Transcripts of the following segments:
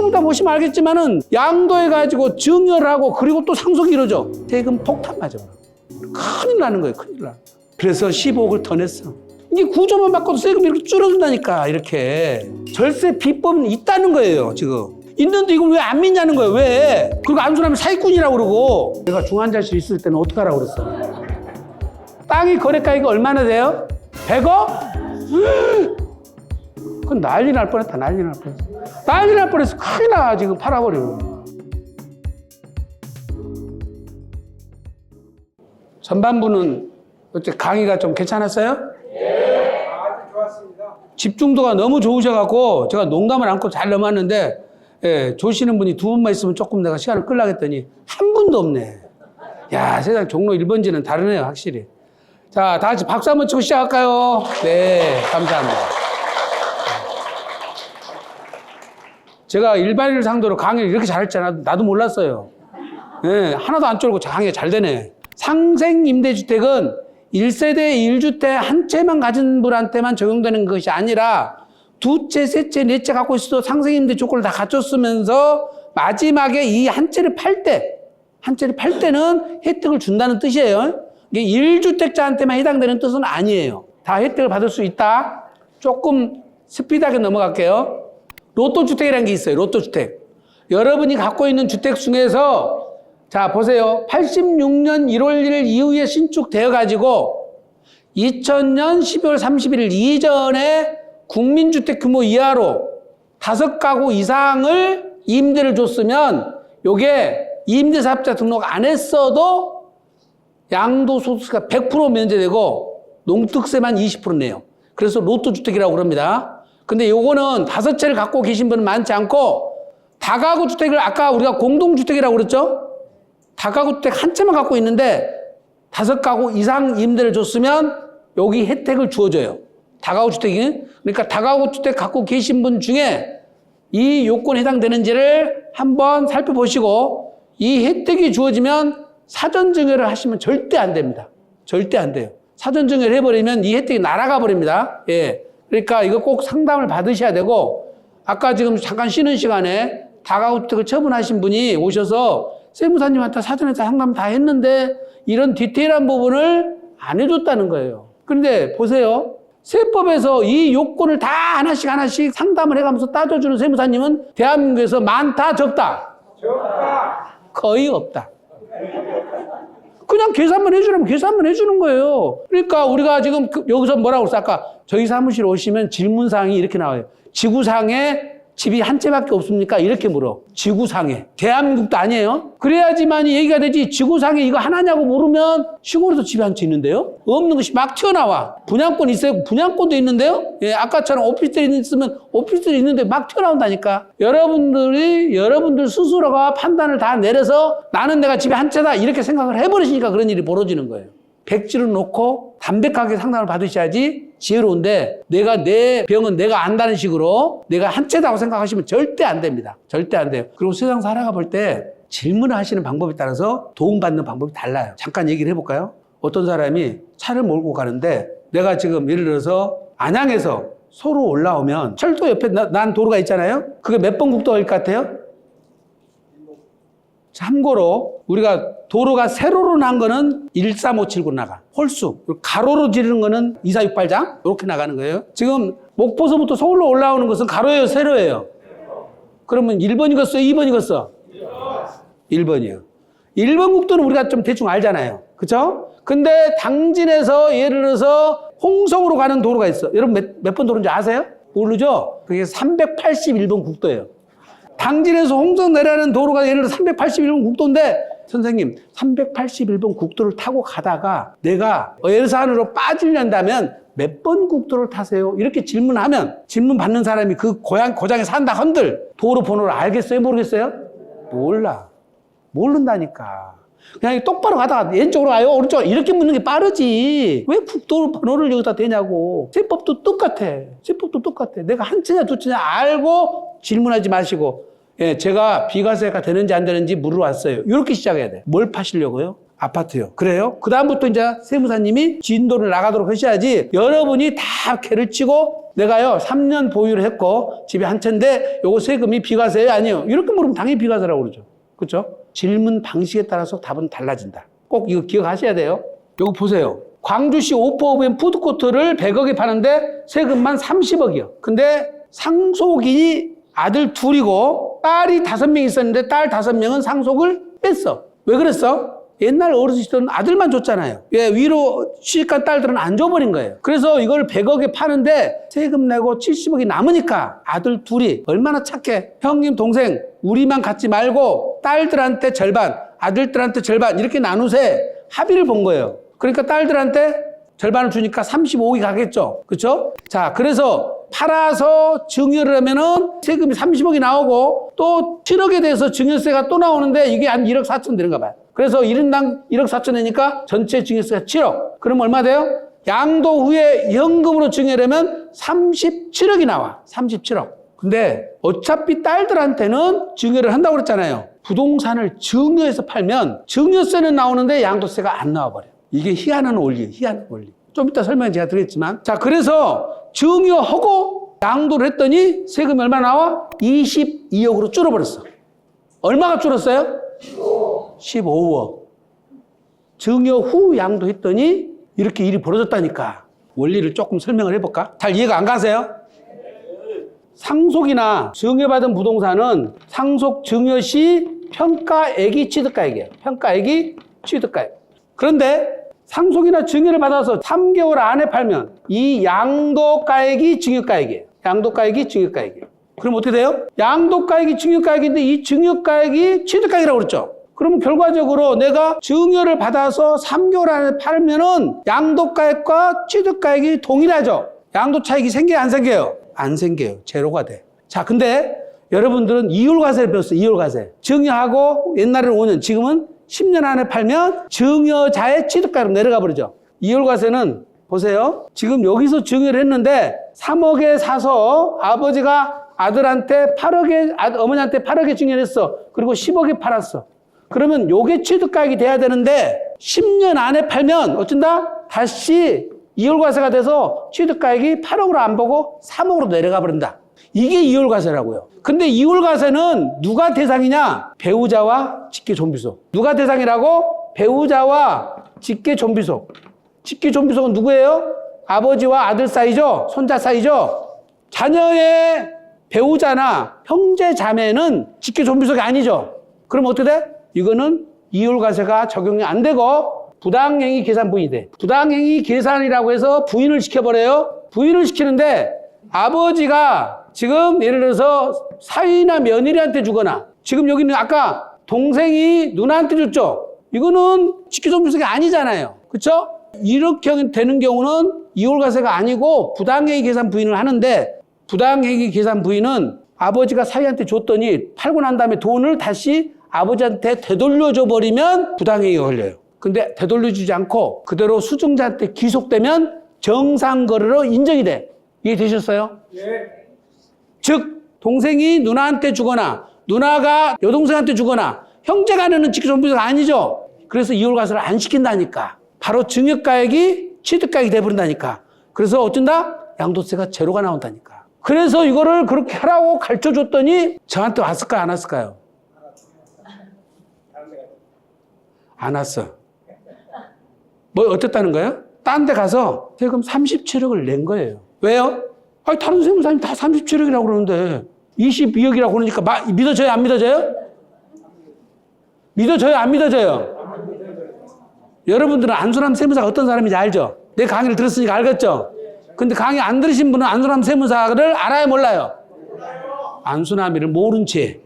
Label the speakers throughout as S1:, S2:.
S1: 좀 이따 보시면 알겠지만은 양도해가지고 증여하고 그리고 또 상속이 이루어져. 세금 폭탄 맞아. 큰일 나는 거예요. 큰일 나. 그래서 15억을 더 냈어. 이게 구조만 바꿔도 세금이 이렇게 줄어든다니까. 이렇게 절세 비법은 있다는 거예요. 지금 있는데 이걸 왜 안 믿냐는 거예요. 왜? 그리고 안수라면 사기꾼이라고 그러고. 내가 중환자실 있을 때는 어떻게 하라고 그랬어? 땅이 거래가액이 얼마나 돼요? 100억? 그건 난리 날 뻔했다. 난리 날 뻔했어. 난리 날 뻔했어. 큰일 나. 지금 팔아버리고. 전반부는 어째 강의가 좀 괜찮았어요?
S2: 네, 아주 좋았습니다.
S1: 집중도가 너무 좋으셔갖고 제가 농담을 안고 잘 넘었는데, 예, 조시는 분이 두 분만 있으면 조금 내가 시간을 끌려고 했더니 한 분도 없네. 야, 세상 종로 1번지는 다르네요. 확실히. 자, 다 같이 박수 한번 치고 시작할까요? 네, 감사합니다. 제가 일반인을 상대로 강의를 이렇게 잘했잖아. 나도 몰랐어요. 예, 하나도 안 쫄고 강의가 잘 되네. 상생임대주택은 1세대 1주택 한 채만 가진 분한테만 적용되는 것이 아니라 두 채, 세 채, 네 채 갖고 있어도 상생임대 조건을 다 갖췄으면서 마지막에 이 한 채를 팔 때는 혜택을 준다는 뜻이에요. 이게 1주택자한테만 해당되는 뜻은 아니에요. 다 혜택을 받을 수 있다. 조금 스피드하게 넘어갈게요. 로또주택이라는 게 있어요. 로또주택. 여러분이 갖고 있는 주택 중에서 자 보세요. 86년 1월 1일 이후에 신축되어가지고 2000년 12월 31일 이전에 국민주택 규모 이하로 5가구 이상을 임대를 줬으면 요게 임대사업자 등록 안 했어도 양도소득세가 100% 면제되고 농특세만 20% 내요. 그래서 로또주택이라고 그럽니다. 근데 요거는 5채를 갖고 계신 분은 많지 않고 다가구 주택을 아까 우리가 공동주택이라고 그랬죠? 다가구 주택 한 채만 갖고 있는데 5가구 이상 임대를 줬으면 여기 혜택을 주어줘요. 다가구 주택이. 그러니까 다가구 주택 갖고 계신 분 중에 이 요건에 해당되는지를 한번 살펴보시고 이 혜택이 주어지면 사전증여를 하시면 절대 안 됩니다. 절대 안 돼요. 사전증여를 해버리면 이 혜택이 날아가 버립니다. 예. 그러니까 이거 꼭 상담을 받으셔야 되고 아까 지금 잠깐 쉬는 시간에 다가구 주택을 처분하신 분이 오셔서 세무사님한테 사전에 상담 다 했는데 이런 디테일한 부분을 안 해줬다는 거예요. 그런데 보세요. 세법에서 이 요건을 다 하나씩 상담을 해가면서 따져주는 세무사님은 대한민국에서 많다, 적다?
S2: 좋다.
S1: 거의 없다. 그냥 계산만 해주라면 계산만 해주는 거예요. 그러니까 우리가 지금 여기서 뭐라고 그랬어? 아까 저희 사무실 오시면 질문사항이 이렇게 나와요. 지구상에 집이 한 채밖에 없습니까? 이렇게 물어. 지구상에. 대한민국도 아니에요. 그래야지만 얘기가 되지. 지구상에 이거 하나냐고 물으면 시골에도 집이 한 채 있는데요? 없는 것이 막 튀어나와. 분양권 있어요? 분양권도 있는데요? 예, 아까처럼 오피스텔이 있으면 오피스텔이 있는데 막 튀어나온다니까. 여러분들 스스로가 판단을 다 내려서 나는 내가 집이 한 채다 이렇게 생각을 해버리시니까 그런 일이 벌어지는 거예요. 백지를 놓고 담백하게 상담을 받으셔야지 지혜로운데 내가 내 병은 내가 안다는 식으로 내가 한 채다고 생각하시면 절대 안 됩니다. 절대 안 돼요. 그리고 세상 살아가 볼 때 질문을 하시는 방법에 따라서 도움받는 방법이 달라요. 잠깐 얘기를 해볼까요? 어떤 사람이 차를 몰고 가는데 내가 지금 예를 들어서 안양에서 서로 올라오면 철도 옆에 난 도로가 있잖아요. 그게 몇 번 국도일 것 같아요? 참고로 우리가 도로가 세로로 난 거는 13579 나가. 홀수. 가로로 지르는 거는 2468장 이렇게 나가는 거예요. 지금 목포서부터 서울로 올라오는 것은 가로예요, 세로예요? 그러면 1번이겠어, 2번이겠어? 1번이요. 1번 국도는 우리가 좀 대충 알잖아요. 그쵸? 근데 당진에서 예를 들어서 홍성으로 가는 도로가 있어. 여러분 몇 번 도로인지 아세요? 모르죠? 그게 381번 국도예요. 당진에서 홍성 내려가는 도로가 예를 들어 381번 국도인데 선생님 381번 국도를 타고 가다가 내가 예산으로 빠지려다면 몇 번 국도를 타세요? 이렇게 질문하면 질문 받는 사람이 그 고장에 산다 한들 도로 번호를 알겠어요? 모르겠어요? 몰라. 모른다니까. 그냥 똑바로 가다가 왼쪽으로 가요? 오른쪽으로 이렇게 묻는 게 빠르지. 왜 국도 번호를 여기다 대냐고. 세법도 똑같아. 세법도 똑같아. 내가 한 채냐 두 채냐 알고 질문하지 마시고 예, 제가 비과세가 되는지 안 되는지 물어왔어요. 이렇게 시작해야 돼. 뭘 파시려고요? 아파트요. 그래요? 그다음부터 이제 세무사님이 진도를 나가도록 하셔야지 여러분이 다 개를 치고 내가요 3년 보유를 했고 집이 한 채인데 요거 세금이 비과세예요? 아니요. 이렇게 물으면 당연히 비과세라고 그러죠. 그렇죠? 질문 방식에 따라서 답은 달라진다. 꼭 이거 기억하셔야 돼요. 요거 보세요. 광주시 오포읍엔 푸드코트를 100억에 파는데 세금만 30억이요. 근데 상속인이 아들 둘이고 딸이 5명 있었는데 딸 5명은 상속을 뺐어. 왜 그랬어? 옛날 어르신들은 아들만 줬잖아요. 왜? 위로 취직한 딸들은 안 줘버린 거예요. 그래서 이걸 100억에 파는데 세금 내고 70억이 남으니까 아들 둘이 얼마나 착해. 형님 동생 우리만 갖지 말고 딸들한테 절반 아들들한테 절반 이렇게 나누세 합의를 본 거예요. 그러니까 딸들한테 절반을 주니까 35억이 가겠죠. 그렇죠? 자, 그래서 팔아서 증여를 하면은 세금이 30억이 나오고 또 7억에 대해서 증여세가 또 나오는데 이게 한 1억 4천 되는가 봐요. 그래서 1인당 1억 4천 내니까 전체 증여세가 7억. 그럼 얼마 돼요? 양도 후에 현금으로 증여하려면 37억이 나와. 37억. 근데 어차피 딸들한테는 증여를 한다고 그랬잖아요. 부동산을 증여해서 팔면 증여세는 나오는데 양도세가 안 나와버려. 이게 희한한 원리예요. 희한한 원리. 좀 이따 설명 제가 드리겠지만. 자, 그래서 증여하고 양도를 했더니 세금이 얼마 나와? 22억으로 줄어버렸어. 얼마가 줄었어요? 15억. 증여 후 양도했더니 이렇게 일이 벌어졌다니까. 원리를 조금 설명을 해볼까? 잘 이해가 안 가세요? 상속이나 증여받은 부동산은 상속 증여 시 평가액이 취득가액이에요. 평가액이 취득가액. 그런데 상속이나 증여를 받아서 3개월 안에 팔면 이 양도가액이 증여가액이에요. 양도가액이 증여가액이에요. 그럼 어떻게 돼요? 양도가액이 증여가액인데 이 증여가액이 취득가액이라고 그랬죠. 그럼 결과적으로 내가 증여를 받아서 3개월 안에 팔면은 양도가액과 취득가액이 동일하죠. 양도 차익이 생겨요, 안 생겨요? 안 생겨요. 제로가 돼. 자, 근데 여러분들은 이율과세를 배웠어요. 이율과세. 증여하고 옛날에는 5년, 지금은 10년 안에 팔면 증여자의 취득가로 내려가 버리죠. 이율과세는 보세요. 지금 여기서 증여를 했는데 3억에 사서 아버지가 아들한테 8억에, 어머니한테 8억에 증여를 했어. 그리고 10억에 팔았어. 그러면 요게 취득가액이 돼야 되는데 10년 안에 팔면 어쩐다? 다시 이율과세가 돼서 취득가액이 8억으로 안 보고 3억으로 내려가 버린다. 이게 이율과세라고요. 근데 이율과세는 누가 대상이냐? 배우자와 직계존비속. 누가 대상이라고? 배우자와 직계존비속. 직계존비속은 누구예요? 아버지와 아들 사이죠? 손자 사이죠? 자녀의 배우자나 형제 자매는 직계존비속이 아니죠. 그럼 어떻게 돼? 이거는 이율과세가 적용이 안 되고 부당행위 계산 부인이 돼. 부당행위 계산이라고 해서 부인을 시켜버려요. 부인을 시키는데 아버지가 지금 예를 들어서 사위나 며느리한테 주거나 지금 여기는 아까 동생이 누나한테 줬죠. 이거는 직계존비속이 아니잖아요. 그렇죠? 이렇게 되는 경우는 이율과세가 아니고 부당행위 계산 부인을 하는데 부당행위 계산 부인은 아버지가 사위한테 줬더니 팔고 난 다음에 돈을 다시 아버지한테 되돌려줘 버리면 부당행위가 걸려요. 근데 되돌려주지 않고 그대로 수증자한테 귀속되면 정상거래로 인정이 돼. 이해되셨어요?
S2: 예.
S1: 즉 동생이 누나한테 주거나 누나가 여동생한테 주거나 형제가 내는 직계존비속이 아니죠. 그래서 이율과세를 안 시킨다니까. 바로 증여가액이 취득가액이 돼버린다니까. 그래서 어쩐다? 양도세가 제로가 나온다니까. 그래서 이거를 그렇게 하라고 가르쳐줬더니 저한테 왔을까요? 안 왔을까요? 안 왔어. 뭐 어땠다는 거예요? 딴 데 가서 세금 37억을 낸 거예요. 왜요? 아니, 다른 세무사님 다 37억이라고 그러는데 22억이라고 그러니까 믿어져요? 안 믿어져요? 믿어져요? 안 믿어져요? 여러분들은 안수남 세무사가 어떤 사람인지 알죠? 내 강의를 들었으니까 알겠죠? 근데 강의 안 들으신 분은 안수남 세무사를 알아요? 몰라요? 안수남이를 모른 채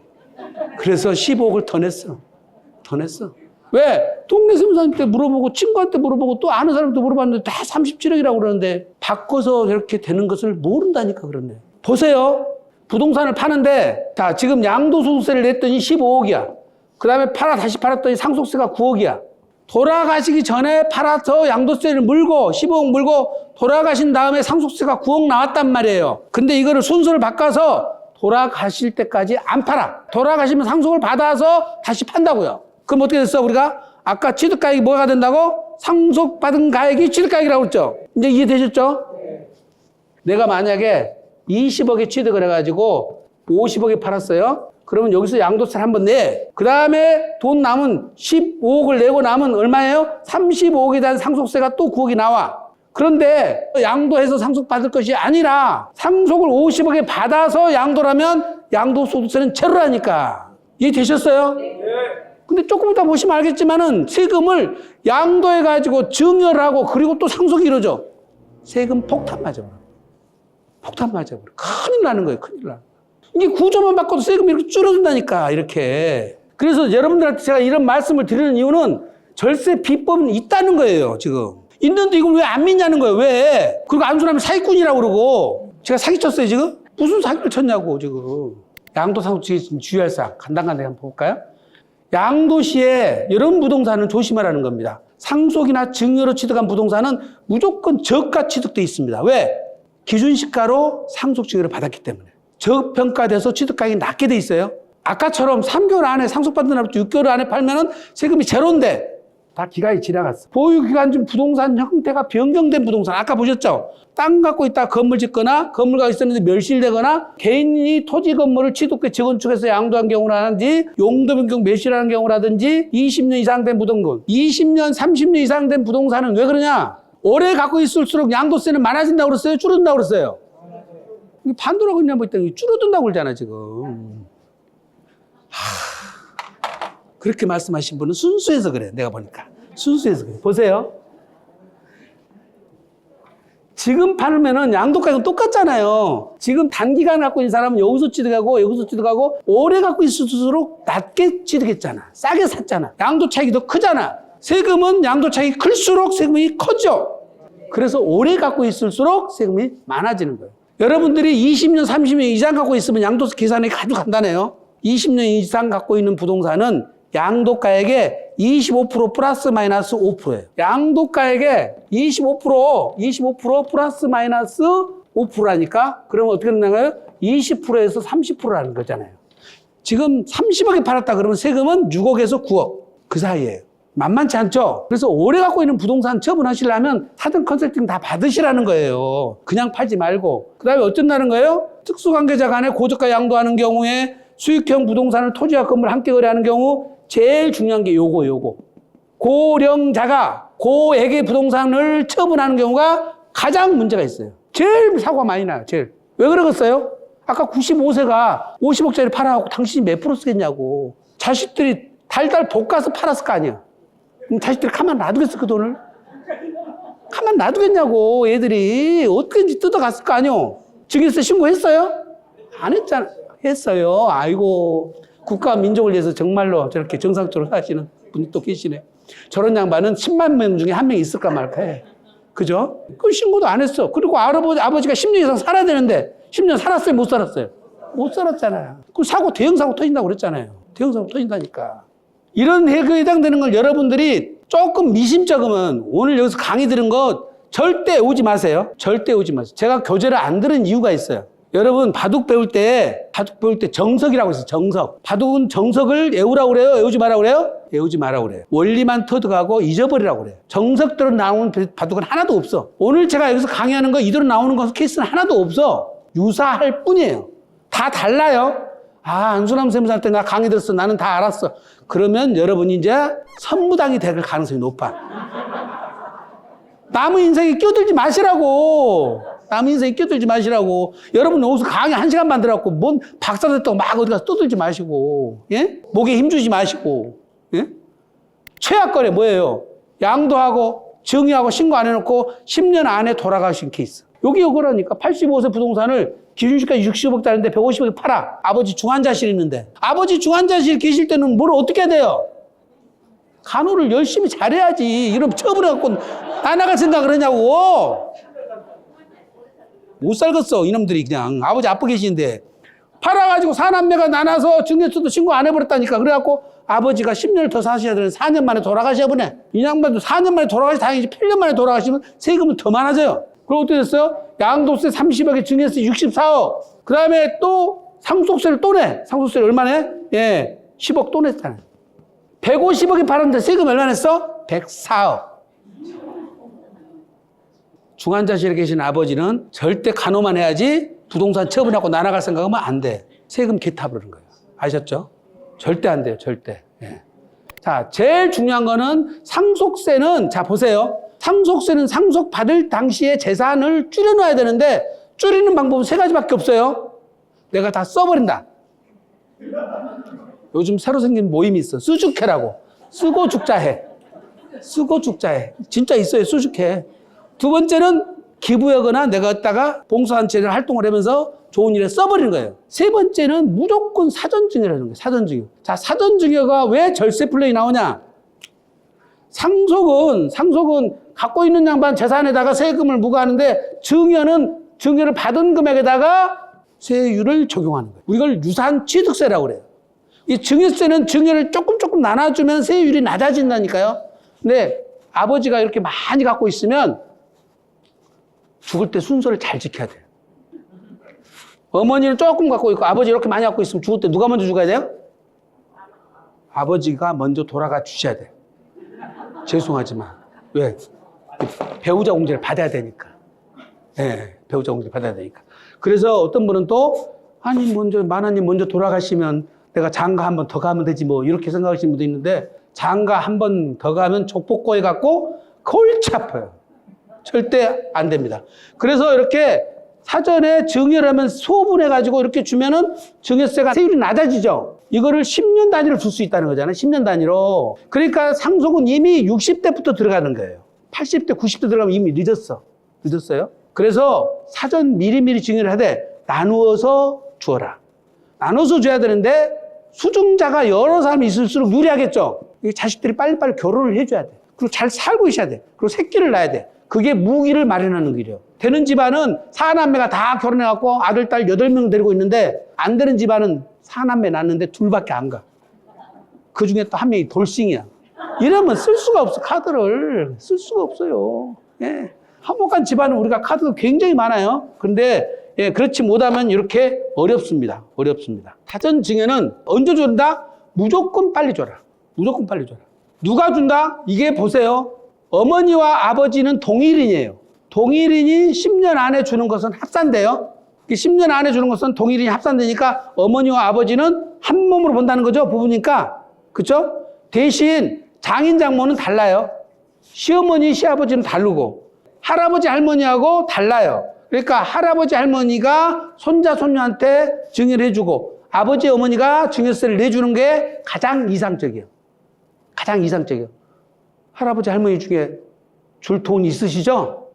S1: 그래서 15억을 더 냈어. 더 냈어. 왜? 동네 세무사님한테 물어보고 친구한테 물어보고 또 아는 사람한테 물어봤는데 다 37억이라고 그러는데 바꿔서 이렇게 되는 것을 모른다니까 그러네. 보세요. 부동산을 파는데 자 지금 양도소득세를 냈더니 15억이야. 그 다음에 다시 팔았더니 상속세가 9억이야. 돌아가시기 전에 팔아서 양도세를 물고 15억 물고 돌아가신 다음에 상속세가 9억 나왔단 말이에요. 근데 이거를 순서를 바꿔서 돌아가실 때까지 안 팔아. 돌아가시면 상속을 받아서 다시 판다고요. 그럼 어떻게 됐어? 우리가 아까 취득가액이 뭐가 된다고? 상속받은 가액이 취득가액이라고 했죠. 이제 이해되셨죠? 내가 만약에 20억에 취득을 해가지고 50억에 팔았어요. 그러면 여기서 양도세를 한번 내. 그 다음에 돈 남은 15억을 내고 남은 얼마예요? 35억에 대한 상속세가 또 9억이 나와. 그런데 양도해서 상속받을 것이 아니라 상속을 50억에 받아서 양도라면 양도소득세는 제로라니까. 이해되셨어요? 근데 조금 이따 보시면 알겠지만은 세금을 양도해가지고 증여를 그리고 또 상속이 이루어져. 세금 폭탄 맞아버려. 폭탄 맞아버려. 큰일 나는 거예요. 큰일 나. 이게 구조만 바꿔도 세금이 이렇게 줄어든다니까, 이렇게. 그래서 여러분들한테 제가 이런 말씀을 드리는 이유는 절세 비법은 있다는 거예요, 지금. 있는데 이걸 왜 안 믿냐는 거예요, 왜? 그리고 안수라면 사기꾼이라고 그러고. 제가 사기쳤어요, 지금? 무슨 사기를 쳤냐고, 지금. 양도상속주의 주의할 사항, 간단간단하게 한번 볼까요? 양도시에 이런 부동산은 조심하라는 겁니다. 상속이나 증여로 취득한 부동산은 무조건 저가 취득돼 있습니다. 왜? 기준시가로 상속증여를 받았기 때문에. 저평가돼서 취득가액이 낮게 돼 있어요. 아까처럼 3개월 안에 상속받는 날부터 6개월 안에 팔면은 세금이 제로인데 다 기간이 지나갔어. 보유기간 중 부동산 형태가 변경된 부동산. 아까 보셨죠? 땅 갖고 있다 건물 짓거나 건물 갖고 있었는데 멸실되거나 개인이 토지 건물을 취득해 재건축해서 양도한 경우라든지 용도 변경 멸실하는 경우라든지 20년 이상 된 부동산. 20년, 30년 이상 된 부동산은 왜 그러냐? 오래 갖고 있을수록 양도세는 많아진다고 그랬어요? 줄어든다고 그랬어요? 반도라고 그냥 뭐 있다. 줄어든다고 그러잖아, 지금. 그렇게 말씀하신 분은 순수해서 그래, 내가 보니까. 순수해서 그래. 보세요. 지금 팔면은 양도가액은 똑같잖아요. 지금 단기간 갖고 있는 사람은 여기서 취득하고 여기서 취득하고 오래 갖고 있을수록 낮게 취득했잖아. 싸게 샀잖아. 양도 차익이 더 크잖아. 세금은 양도 차익이 클수록 세금이 커져. 그래서 오래 갖고 있을수록 세금이 많아지는 거예요. 여러분들이 20년, 30년 이상 갖고 있으면 양도세 계산이 아주 간단해요. 20년 이상 갖고 있는 부동산은 양도가액의 25% 플러스 마이너스 5%예요. 양도가액의 25% 플러스 마이너스 5%라니까? 그러면 어떻게 된다고요? 20%에서 30%라는 거잖아요. 지금 30억에 팔았다 그러면 세금은 6억에서 9억. 그 사이에요. 만만치 않죠? 그래서 오래 갖고 있는 부동산 처분하시려면 사전 컨설팅 다 받으시라는 거예요. 그냥 팔지 말고. 그 다음에 어쩐다는 거예요? 특수관계자 간에 고저가 양도하는 경우에 수익형 부동산을 토지와 건물 함께 거래하는 경우 제일 중요한 게 요거. 고령자가 고액의 부동산을 처분하는 경우가 가장 문제가 있어요. 제일 사고가 많이 나요, 제일. 왜 그러겠어요? 아까 95세가 50억짜리 팔아갖고 당신이 몇 프로 쓰겠냐고. 자식들이 달달 볶아서 팔았을 거 아니야. 자식들이 가만 놔두겠어, 그 돈을? 가만 놔두겠냐고, 애들이. 어떻게든지 뜯어갔을 거 아니요. 증여세 신고했어요? 안 했잖아. 했어요. 아이고, 국가와 민족을 위해서 정말로 저렇게 정상적으로 사시는 분이 또 계시네. 저런 양반은 10만 명 중에 한 명 있을까 말까 해. 그죠? 그 신고도 안 했어. 그리고 아버지가 10년 이상 살아야 되는데 10년 살았어요? 못 살았어요? 못 살았잖아요. 그 사고, 대형사고 터진다고 그랬잖아요. 대형사고 터진다니까. 이런 해고에 해당되는 걸 여러분들이 조금 미심쩍으면 오늘 여기서 강의 들은 거 절대 오지 마세요. 절대 오지 마세요. 제가 교재를 안 들은 이유가 있어요. 여러분 바둑 배울 때 정석이라고 있어요. 정석. 바둑은 정석을 외우라고 그래요? 외우지 말라고 그래요? 외우지 말라고 그래요. 원리만 터득하고 잊어버리라고 그래요. 정석대로 나오는 바둑은 하나도 없어. 오늘 제가 여기서 강의하는 거 이대로 나오는 거 케이스는 하나도 없어. 유사할 뿐이에요. 다 달라요. 안수남 세무사한테 나 강의 들었어. 나는 다 알았어. 그러면 여러분이 이제 선무당이 될 가능성이 높아. 남의 인생에 끼어들지 마시라고. 남의 인생에 끼어들지 마시라고. 여러분 여기서 강의 1시간 만들어갖고 뭔 박사 됐다고 막 어디 가서 떠들지 마시고. 예? 목에 힘주지 마시고. 예? 최악거래 뭐예요? 양도하고 증여하고 신고 안 해놓고 10년 안에 돌아가신 케이스. 여기 이거라니까. 85세 부동산을 기준시가 60억짜리인데 150억에 팔아. 아버지 중환자실 있는데. 아버지 중환자실 계실 때는 뭘 어떻게 해야 돼요? 간호를 열심히 잘해야지. 이런 처분해갖고 다 나갈 생각을 하냐고. 못 살겠어, 이놈들이 그냥. 아버지 아파 계시는데. 팔아가지고 사남매가 나눠서 증여세도 신고 안 해버렸다니까. 그래갖고 아버지가 10년을 더 사셔야 되는데 4년 만에 돌아가셔야 보네. 이 양반도 4년 만에 돌아가시 다행이지 8년 만에 돌아가시면 세금은 더 많아져요. 그럼 어떻게 됐어요? 양도세 30억에 증여세 64억. 그 다음에 또 상속세를 또 내. 상속세를 얼마 내? 예, 10억 또 냈잖아요. 150억이 팔았는데 세금 얼마 냈어? 104억. 중환자실에 계신 아버지는 절대 간호만 해야지 부동산 처분하고 날아갈 생각하면 안 돼. 세금 개탑을 거예요. 아셨죠? 절대 안 돼요. 절대. 예. 자, 제일 중요한 거는 상속세는, 자, 보세요. 상속세는 상속받을 당시에 재산을 줄여놔야 되는데 줄이는 방법은 세 가지밖에 없어요. 내가 다 써버린다. 요즘 새로 생긴 모임이 있어. 수주회라고. 쓰고 죽자해. 쓰고 죽자해. 진짜 있어요. 수주회. 두 번째는 기부하거나 내가 갖다가 봉사단체를 활동을 하면서 좋은 일에 써버리는 거예요. 세 번째는 무조건 사전증여라는 거예요. 사전증여. 자, 사전증여가 왜 절세 플레이 나오냐? 상속은 갖고 있는 양반 재산에다가 세금을 부과하는데 증여를 받은 금액에다가 세율을 적용하는 거예요. 이걸 유산 취득세라고 그래요. 이 증여세는 증여를 조금 나눠주면 세율이 낮아진다니까요. 근데 아버지가 이렇게 많이 갖고 있으면 죽을 때 순서를 잘 지켜야 돼요. 어머니는 조금 갖고 있고 아버지 이렇게 많이 갖고 있으면 죽을 때 누가 먼저 죽어야 돼요? 아버지가 먼저 돌아가 주셔야 돼요. 죄송하지만. 왜? 배우자 공제를 받아야 되니까. 네, 배우자 공제를 받아야 되니까. 그래서 어떤 분은 또 만화님 먼저 돌아가시면 내가 장가 한 번 더 가면 되지 뭐 이렇게 생각하시는 분도 있는데 장가 한 번 더 가면 족복고에 갖고 골치 아파요. 절대 안 됩니다. 그래서 이렇게 사전에 증여를 하면 소분해가지고 이렇게 주면은 증여세가 세율이 낮아지죠. 이거를 10년 단위로 줄 수 있다는 거잖아요. 10년 단위로. 그러니까 상속은 이미 60대부터 들어가는 거예요. 80대, 90대 들어가면 이미 늦었어요. 그래서 사전 미리미리 증여를 하되 나누어서 주어라. 나눠서 줘야 되는데 수증자가 여러 사람이 있을수록 유리하겠죠. 자식들이 빨리빨리 결혼을 해줘야 돼. 그리고 잘 살고 있어야 돼. 그리고 새끼를 낳아야 돼. 그게 무기를 마련하는 길이에요. 되는 집안은 4남매가 다 결혼해갖고 아들, 딸 8명 데리고 있는데 안 되는 집안은 4남매 낳는데 둘밖에 안 가. 그 중에 또 한 명이 돌싱이야. 이러면 쓸 수가 없어. 카드를 쓸 수가 없어요. 예. 화목한 집안은 우리가 카드가 굉장히 많아요. 그런데 예, 그렇지 못하면 이렇게 어렵습니다. 사전 증여는 언제 준다? 무조건 빨리 줘라. 무조건 빨리 줘라. 누가 준다? 이게 보세요. 어머니와 아버지는 동일인이에요. 동일인이 10년 안에 주는 것은 합산돼요. 10년 안에 주는 것은 동일인이 합산되니까 어머니와 아버지는 한 몸으로 본다는 거죠. 부부니까. 그렇죠? 대신 장인 장모는 달라요. 시어머니, 시아버지는 다르고 할아버지, 할머니하고 달라요. 그러니까 할아버지, 할머니가 손자, 손녀한테 증여를 해주고 아버지, 어머니가 증여세를 내주는 게 가장 이상적이에요. 가장 이상적이에요. 할아버지, 할머니 중에 줄 돈 있으시죠?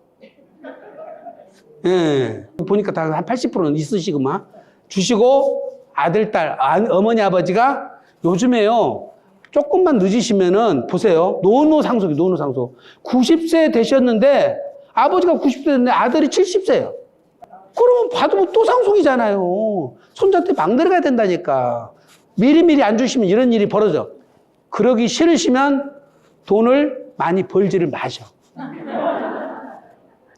S1: 예. 보니까 다 한 80%는 있으시구만. 주시고 아들, 딸, 어머니, 아버지가 요즘에요. 조금만 늦으시면은 보세요. 노노상속이 노노상속. 90세 되셨는데 아버지가 90세 됐는데 아들이 70세예요. 그러면 받으면 또 상속이잖아요. 손자한테 막 내려가야 된다니까. 미리미리 안 주시면 이런 일이 벌어져. 그러기 싫으시면 돈을 많이 벌지를 마셔.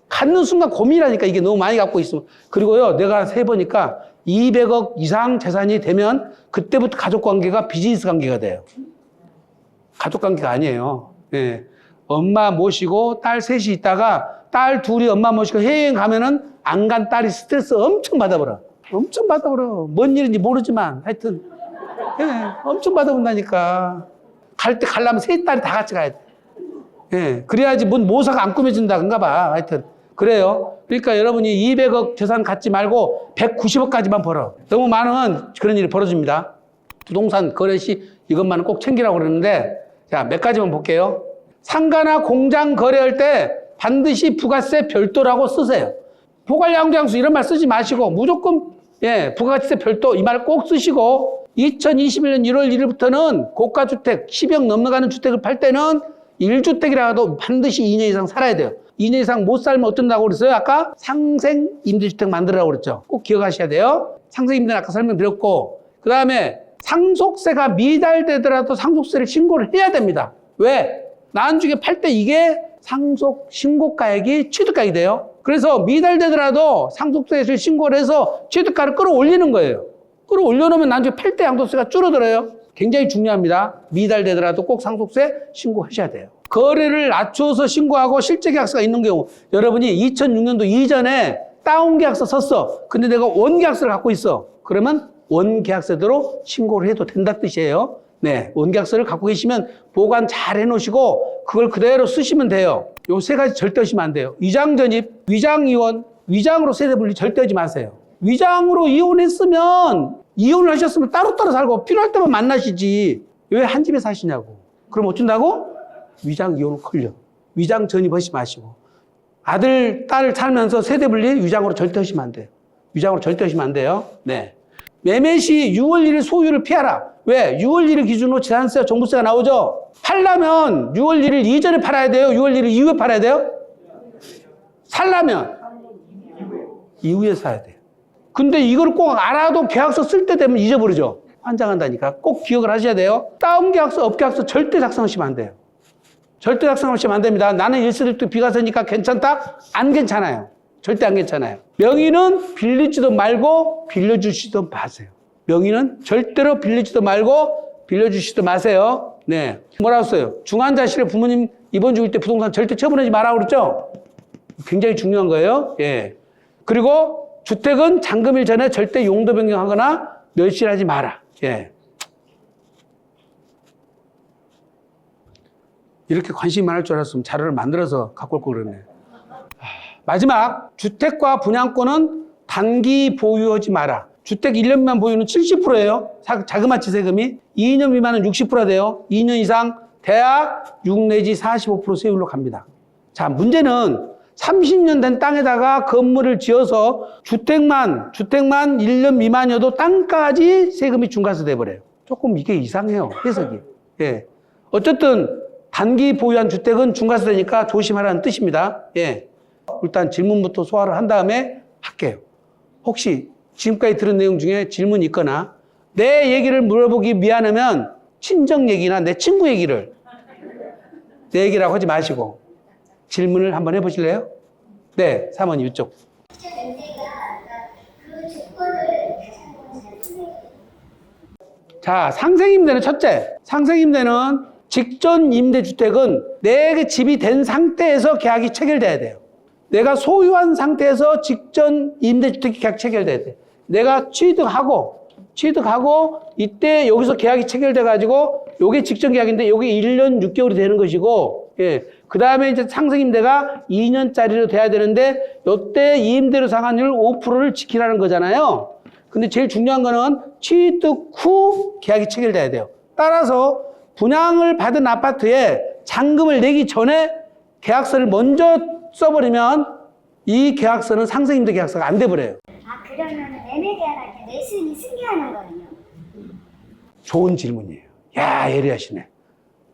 S1: 갖는 순간 고민이라니까. 이게 너무 많이 갖고 있으면. 그리고요, 내가 세보니까 200억 이상 재산이 되면 그때부터 가족관계가 비즈니스 관계가 돼요. 가족관계가 아니에요. 예. 엄마 모시고 딸 셋이 있다가 딸 둘이 엄마 모시고 해외여행 가면은 안 간 딸이 스트레스 엄청 받아버려. 엄청 받아버려. 뭔 일인지 모르지만 하여튼 예, 엄청 받아본다니까. 갈 때 가려면 세 딸이 다 같이 가야 돼. 예, 그래야지 뭔 모사가 안 꾸며진다던가 봐. 하여튼 그래요. 그러니까 여러분이 200억 재산 갖지 말고 190억까지만 벌어. 너무 많은 그런 일이 벌어집니다. 부동산 거래 시 이것만은 꼭 챙기라고 그러는데 자, 몇 가지만 볼게요. 상가나 공장 거래할 때 반드시 부가세 별도라고 쓰세요. 포괄양도양수 이런 말 쓰지 마시고 무조건 예, 부가세 별도 이 말 꼭 쓰시고 2021년 1월 1일부터는 고가주택 10억 넘어가는 주택을 팔 때는 1주택이라도 반드시 2년 이상 살아야 돼요. 2년 이상 못 살면 어쩐다고 그랬어요? 아까 상생 임대주택 만들라고 그랬죠. 꼭 기억하셔야 돼요. 상생 임대는 아까 설명드렸고 그 다음에 상속세가 미달되더라도 상속세를 신고를 해야 됩니다. 왜? 나중에 팔 때 이게 상속 신고가액이 취득가액이 돼요. 그래서 미달되더라도 상속세를 신고를 해서 취득가를 끌어올리는 거예요. 끌어올려놓으면 나중에 팔 때 양도세가 줄어들어요. 굉장히 중요합니다. 미달되더라도 꼭 상속세 신고하셔야 돼요. 거래를 낮춰서 신고하고 실제 계약서가 있는 경우, 여러분이 2006년도 이전에 다운 계약서 썼어. 근데 내가 원 계약서를 갖고 있어. 그러면 원 계약서대로 신고를 해도 된다 뜻이에요. 네, 원 계약서를 갖고 계시면 보관 잘 해놓으시고 그걸 그대로 쓰시면 돼요. 요 세 가지 절대 하시면 안 돼요. 위장 전입, 위장 이혼, 위장으로 세대 분리 절대 하지 마세요. 위장으로 이혼했으면, 이혼을 하셨으면 따로따로 살고 필요할 때만 만나시지 왜 한 집에 사시냐고. 그럼 어쩐다고? 위장 이혼을 걸려. 위장 전입하지 마시고. 아들, 딸 살면서 세대 분리 위장으로 절대 하시면 안 돼요. 위장으로 절대 하시면 안 돼요. 네. 매매 시 6월 1일 소유를 피하라. 왜? 6월 1일 기준으로 재산세와 종부세가 나오죠? 팔려면 6월 1일 이전에 팔아야 돼요? 6월 1일 이후에 팔아야 돼요? 살려면 이후에 사야 돼요. 근데 이걸 꼭 알아도 계약서 쓸 때 되면 잊어버리죠. 환장한다니까. 꼭 기억을 하셔야 돼요. 다운 계약서, 업 계약서 절대 작성하시면 안 돼요. 절대 작성하시면 안 됩니다. 나는 1세대 비과세니까 괜찮다? 안 괜찮아요. 절대 안 괜찮아요. 명의는 빌리지도 말고 빌려주시도 마세요. 명의는 절대로 빌리지도 말고 빌려주시도 마세요. 네. 뭐라고 써요? 중환자실에 부모님 입원 중일 때 부동산 절대 처분하지 말라고 그랬죠? 굉장히 중요한 거예요. 예. 그리고 주택은 잔금일 전에 절대 용도 변경하거나 멸실하지 마라. 예. 이렇게 관심이 많을 줄 알았으면 자료를 만들어서 갖고 올 걸 그러네. 마지막, 주택과 분양권은 단기 보유하지 마라. 주택 1년 미만 보유는 70%예요. 자그마치 세금이. 2년 미만은 60%가 돼요. 2년 이상 대략 6 내지 45% 세율로 갑니다. 자, 문제는 30년 된 땅에다가 건물을 지어서 주택만 1년 미만이어도 땅까지 세금이 중과세 돼버려요. 조금 이게 이상해요. 해석이. 예. 어쨌든 단기 보유한 주택은 중과세 되니까 조심하라는 뜻입니다. 예. 일단 질문부터 소화를 한 다음에 할게요. 혹시 지금까지 들은 내용 중에 질문이 있거나 내 얘기를 물어보기 미안하면 친정 얘기나 내 친구 얘기를 내 얘기라고 하지 마시고 질문을 한번 해보실래요? 네, 사모님 이쪽. 자, 상생임대는 첫째. 상생임대는 직전 임대주택은 내 집이 된 상태에서 계약이 체결돼야 돼요. 내가 소유한 상태에서 직전 임대주택이 계약 체결돼야 돼. 내가 취득하고 이때 여기서 계약이 체결돼가지고 요게 직전 계약인데 요게 1년 6개월이 되는 것이고, 예. 그 다음에 이제 상생임대가 2년짜리로 돼야 되는데 요때 임대료 상환율 5%를 지키라는 거잖아요. 근데 제일 중요한 거는 취득 후 계약이 체결돼야 돼요. 따라서 분양을 받은 아파트에 잔금을 내기 전에 계약서를 먼저 써버리면 이 계약서는 상생임대 계약서가 안 돼버려요.
S3: 아, 그러면 매매 계약할 때 매수인이 승계하는 거예요?
S1: 좋은 질문이에요. 야, 예리하시네.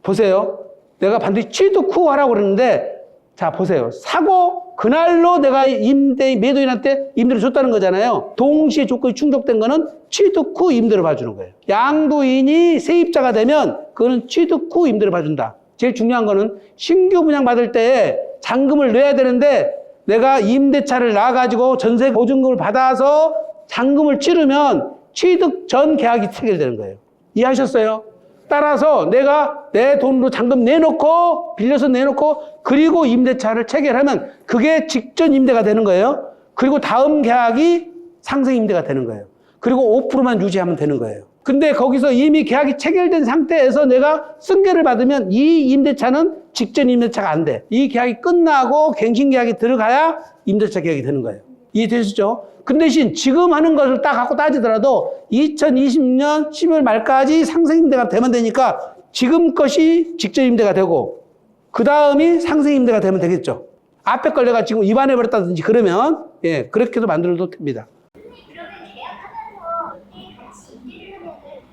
S1: 보세요. 내가 반드시 취득 후 하라고 그러는데, 자, 보세요. 사고 그날로 내가 매도인한테 임대를 줬다는 거잖아요. 동시에 조건이 충족된 거는 취득 후 임대를 봐주는 거예요. 양도인이 세입자가 되면 그거는 취득 후 임대를 봐준다. 제일 중요한 거는 신규 분양 받을 때 잔금을 내야 되는데 내가 임대차를 놔가지고 전세 보증금을 받아서 잔금을 치르면 취득 전 계약이 체결되는 거예요. 이해하셨어요? 따라서 내가 내 돈으로 잔금 내놓고 빌려서 내놓고 그리고 임대차를 체결하면 그게 직전 임대가 되는 거예요. 그리고 다음 계약이 상생 임대가 되는 거예요. 그리고 5%만 유지하면 되는 거예요. 근데 거기서 이미 계약이 체결된 상태에서 내가 승계를 받으면 이 임대차는 직전 임대차가 안 돼. 이 계약이 끝나고 갱신 계약이 들어가야 임대차 계약이 되는 거예요. 이해되시죠? 그 대신 지금 하는 것을 딱 갖고 따지더라도 2026년 12월 말까지 상생임대가 되면 되니까 지금 것이 직전 임대가 되고 그 다음이 상생임대가 되면 되겠죠. 앞에 걸 내가 지금 위반해버렸다든지 그러면 예 그렇게도 만들어도 됩니다.
S3: 그러면 계약하면서 이때 같이 임대를 하면은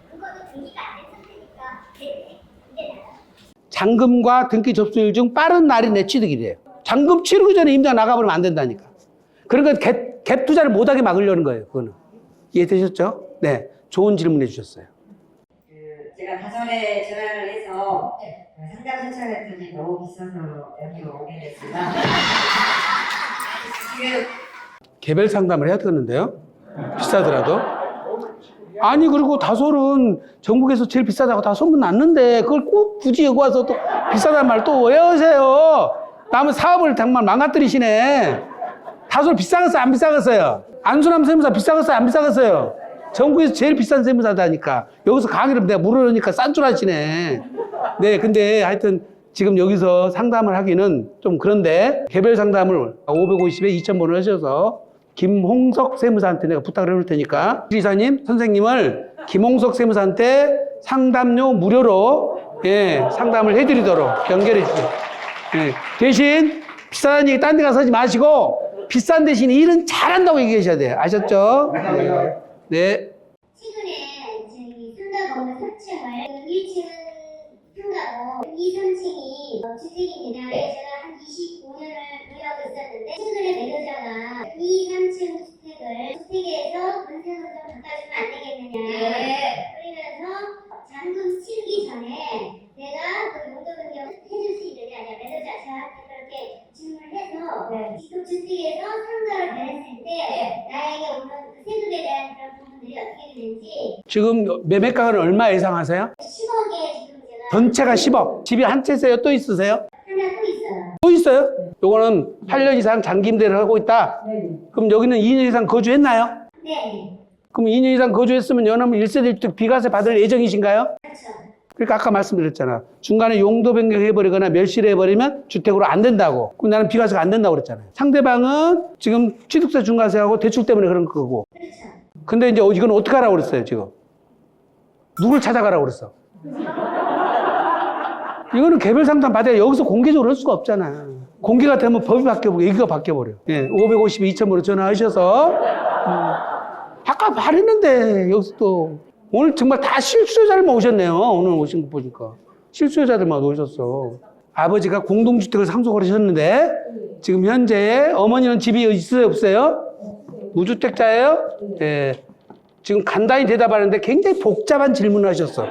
S3: 그거는 등기가 안 된 상태니까 되네.
S1: 잔금과 등기 접수일 중 빠른 날이 내 취득일이에요. 잔금 치르기 전에 임대가 나가버리면 안 된다니까. 그러니까 갭 투자를 못하게 막으려는 거예요. 그거는. 이해되셨죠? 네. 좋은 질문 해주셨어요.
S4: 제가 다전에 전화를 해서 상담 신청했더니 너무 비싸서 여기 오게 됐습니다. 지금
S1: 개별 상담을 해야 되는데요. 비싸더라도. 아니, 그리고 다솔은 전국에서 제일 비싸다고 다 소문 났는데, 그걸 꼭 굳이 여기 와서 또 비싸다는 말 또 왜 하세요? 남은 사업을 정말 망가뜨리시네. 다솔 비싸겠어요? 안 비싸겠어요? 안수남 세무사 비싸겠어요? 안 비싸겠어요? 전국에서 제일 비싼 세무사다니까. 여기서 강의를 내가 물으려니까 싼 줄 아시네. 네, 근데 하여튼 지금 여기서 상담을 하기는 좀 그런데 개별 상담을 550에 2000번을 하셔서 김홍석 세무사한테 내가 부탁을 해놓을 테니까 이사님, 선생님을 김홍석 세무사한테 상담료 무료로 상담을 해드리도록 연결해 주세요. 대신 비싼 얘기 딴 데 가서 하지 마시고 비싼 대신 일은 잘한다고 얘기하셔야 돼요. 아셨죠? 네.
S3: 최근에 저희 상가건물 3층을 1층은 상가고 2, 3층이 주택입니다. 제가 한 25년을 운영하고 있었는데 최근에 매니저가 2, 3층 주택에서 건설을 좀 바꿔주면 안 되겠느냐. 그러면서 잔금 치르기 전에 내가 그 용도 변경 해줄 수 있느냐. 매니저 저한테 그렇게 질문을 해서 지속주택에서 상가를 변했을 때 나에게 오는 그 세금에 대한 그런 부분들이 어떻게 되는지.
S1: 지금 매매가는 얼마 예상하세요?
S3: 10억에 지금 제가
S1: 전체가 10억. 집이 한 채세요? 또 있으세요?
S3: 하나 또 있어요.
S1: 또 있어요? 요거는 8년 이상 장기 임대를 하고 있다? 그럼 여기는 2년 이상 거주했나요?
S3: 네.
S1: 그럼 2년 이상 거주했으면 연하면 1세대 주택 비과세 받을 예정이신가요?
S3: 그렇죠.
S1: 그러니까 아까 말씀드렸잖아. 중간에 용도 변경해버리거나 멸실을 해버리면 주택으로 안 된다고. 그럼 나는 비과세가 안 된다고 그랬잖아요. 상대방은 지금 취득세 중과세하고 대출 때문에 그런 거고.
S3: 그렇죠.
S1: 근데 이제 이건 어떻게 하라고 그랬어요, 지금? 누굴 찾아가라고 그랬어? 이거는 개별 상담 받아야 여기서 공개적으로 할 수가 없잖아. 공개가 되면 법이 바뀌어버려, 얘기가 바뀌어버려. 550에 2000번으로 전화하셔서. 아까 말했는데, 여기서 또. 오늘 정말 다 실수요자들만 오셨네요. 오늘 오신 거 보니까. 실수요자들만 오셨어. 아버지가 공동주택을 상속을 하셨는데, 지금 현재 어머니는 집이 있어요, 없어요? 무주택자예요? 네. 지금 간단히 대답하는데 굉장히 복잡한 질문을 하셨어.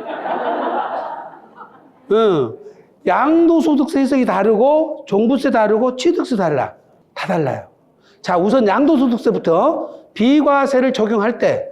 S1: 양도소득세 해석이 다르고, 종부세 다르고, 취득세 달라. 다 달라요. 자, 우선 양도소득세부터 비과세를 적용할 때,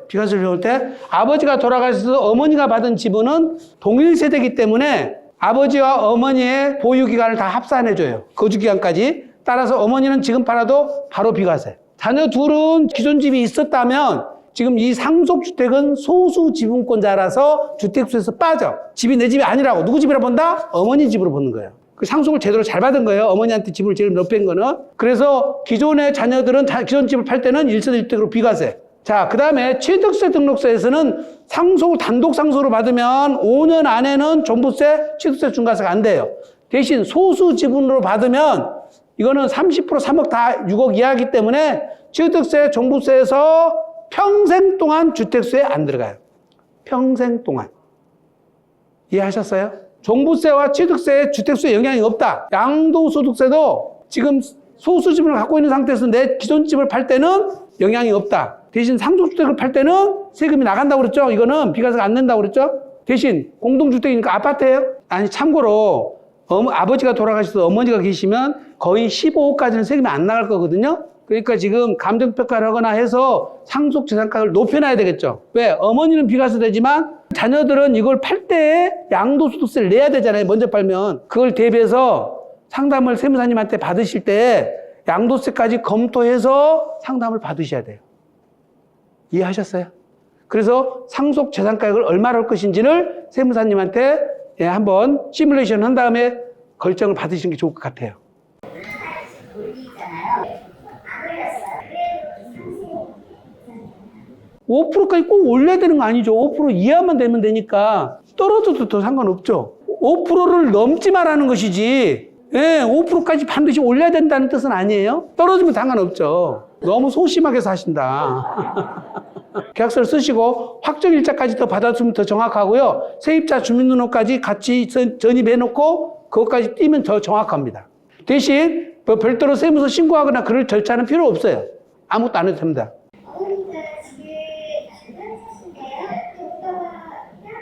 S1: 아버지가 돌아가셔서 어머니가 받은 지분은 동일 세대이기 때문에 아버지와 어머니의 보유기간을 다 합산해줘요. 거주기간까지. 따라서 어머니는 지금 팔아도 바로 비과세. 자녀 둘은 기존 집이 있었다면 지금 이 상속주택은 소수 지분권자라서 주택수에서 빠져. 집이 내 집이 아니라고. 누구 집이라 본다? 어머니 집으로 보는 거예요. 그 상속을 제대로 잘 받은 거예요. 어머니한테 집을 제일 몇 뺀 거는. 그래서 기존의 자녀들은 기존 집을 팔 때는 1세대 주택으로 비과세. 자, 그 다음에 취득세 등록세에서는 상속을 단독 상속으로 받으면 5년 안에는 종부세, 취득세 중과세가 안 돼요. 대신 소수 지분으로 받으면 이거는 30% 3억 다 6억 이하이기 때문에 취득세, 종부세에서 평생 동안 주택수에 안 들어가요. 평생 동안. 이해하셨어요? 종부세와 취득세에 주택수에 영향이 없다. 양도소득세도 지금 소수집을 갖고 있는 상태에서 내 기존 집을 팔 때는 영향이 없다. 대신 상속주택을 팔 때는 세금이 나간다고 그랬죠? 이거는 비과세가 안 된다고 그랬죠? 대신 공동주택이니까 아파트예요? 아니, 참고로 아버지가 돌아가셔서 어머니가 계시면 거의 15억까지는 세금이 안 나갈 거거든요? 그러니까 지금 감정평가를 하거나 해서 상속재산가를 높여놔야 되겠죠? 왜? 어머니는 비과세 되지만 자녀들은 이걸 팔 때 양도소득세를 내야 되잖아요. 먼저 팔면. 그걸 대비해서 상담을 세무사님한테 받으실 때 양도세까지 검토해서 상담을 받으셔야 돼요. 이해하셨어요? 그래서 상속재산가액을 얼마로 할 것인지를 세무사님한테 한번 시뮬레이션 한 다음에 결정을 받으시는 게 좋을 것 같아요. 5%까지 꼭 올려야 되는 거 아니죠. 5% 이하만 되면 되니까 떨어져도 더 상관없죠. 5%를 넘지 말라는 것이지 5%까지 반드시 올려야 된다는 뜻은 아니에요. 떨어지면 상관없죠. 너무 소심하게 사신다. 계약서를 쓰시고 확정일자까지 더 받았으면 더 정확하고요. 세입자 주민등록까지 같이 전입해놓고 그것까지 띄면 더 정확합니다. 대신 별도로 세무서 신고하거나 그럴 절차는 필요 없어요. 아무것도 안 해도 됩니다.
S3: 어머니가 집에 중간 사신데요. 오빠가 땅을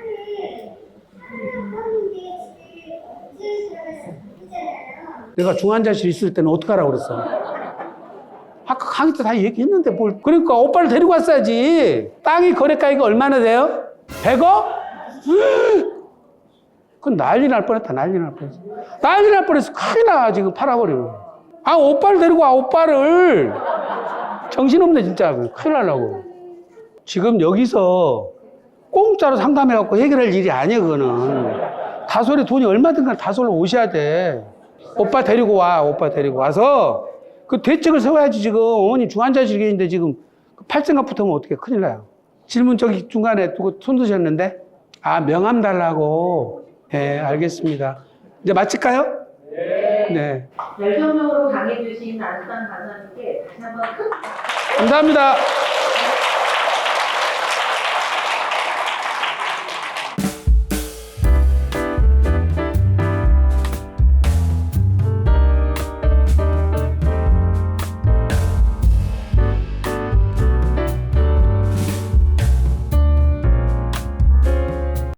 S3: 하는데 집에 언제 들어가서 있잖아요.
S1: 내가 중환자실 있을 때는 어떡하라고 그랬어? 아까 강의 때 다 얘기했는데 뭘. 그러니까 오빠를 데리고 왔어야지. 땅이 거래가액이 얼마나 돼요? 100억? 그건 난리 날 뻔했다. 난리 날 뻔했어. 난리 날 뻔했어. 큰일 나 지금 팔아버리고. 아 오빠를 데리고 와. 오빠를. 정신없네 진짜. 큰일 나려고. 지금 여기서 공짜로 상담해갖고 해결할 일이 아니야 그거는. 다솔에 돈이 얼마든가 다솔로 오셔야 돼. 오빠 데리고 와. 오빠 데리고 와서 그 대책을 세워야지. 지금 어머니 중환자실에 있는데 지금 팔생각 붙으면 어떻게 큰일 나요. 질문 저기 중간에 두고 손 드셨는데 아 명함 달라고. 네 알겠습니다. 이제 마칠까요? 네.
S5: 열정적으로 강해주신 안수단 간사님께 다시 한번 큰
S1: 감사합니다.